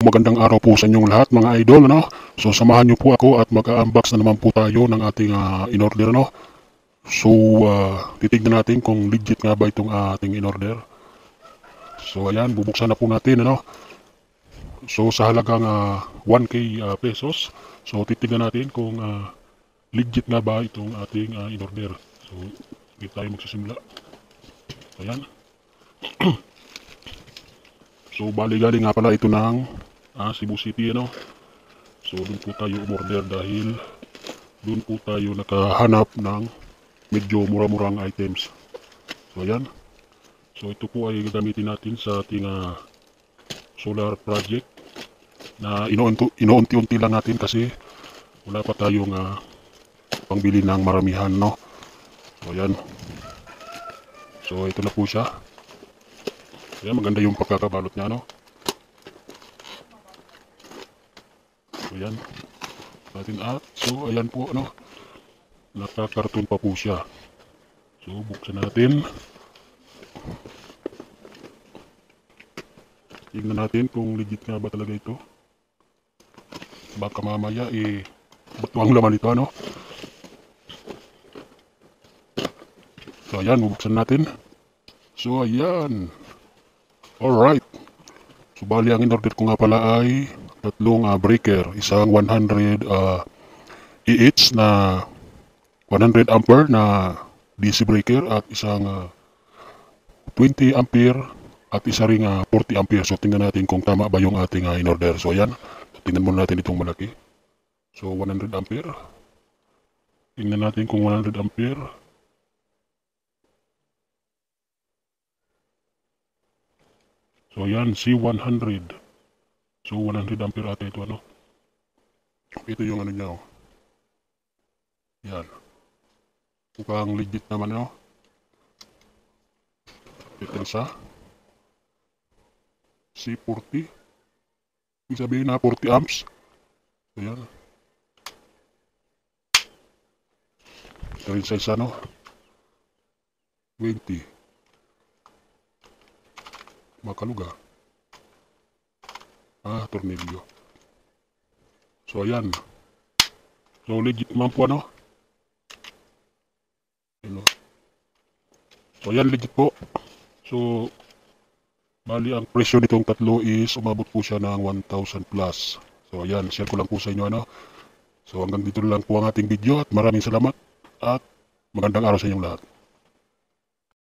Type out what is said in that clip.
magandang araw po sa inyong lahat mga idol, ano? So samahan niyo po ako at mag-unbox na naman po tayo ng ating in-order, no? So titignan natin kung legit nga ba itong ating in-order. So ayan, bubuksan na po natin, ano? So sa halagang 1k pesos. So titignan natin kung legit nga ba itong ating in-order. So hindi tayo magsisimula. Ayan. So bali galing nga pala ito ng Cebu City, ano. So doon po tayo umorder dahil doon po tayo nakahanap ng medyo mura-murang items. So ayan. So ito po ay gagamitin natin sa ating solar project na inuunti-unti lang natin kasi wala pa tayong pangbili ng maramihan, no. So ayan. So ito na po siya. Ayan, maganda yung pagkakabalot niya, no. So ayan. Natin so ayan po, no. Nakakarton pa po siya. So buksan natin. Tingnan natin kung legit nga ba talaga ito. Baka mamaya batuang laman ito, ano. So ayan, bubuksan natin. So ayan. Alright. So bali ang in-order ko nga pala ay tatlong breaker. Isang 100 EH na 100 ampere na DC breaker at isang 20 ampere at isa ring 40 ampere. So tingnan natin kung tama ba yung ating in-order. So ayan. Tingnan muna natin itong malaki. So 100 ampere. Tingnan natin kung 100 ampere. So yan, C100. So 100 ampere ata ito, ano. Ito yung ano niya, oh. Yan. Mukhang legit naman, ano. Ito isa. C40. Ibig sabihin na 40 amps. So yan. Ito rin sa isa, no. 20. Makaluga. Tornilyo. So ayan. So legit naman po, ano. So ayan, legit po. So bali ang presyo nitong tatlo is umabot po siya ng 1,000 plus. So ayan, share ko lang po sa inyo, ano. So hanggang dito lang po ang ating video at maraming salamat at magandang araw sa inyong lahat.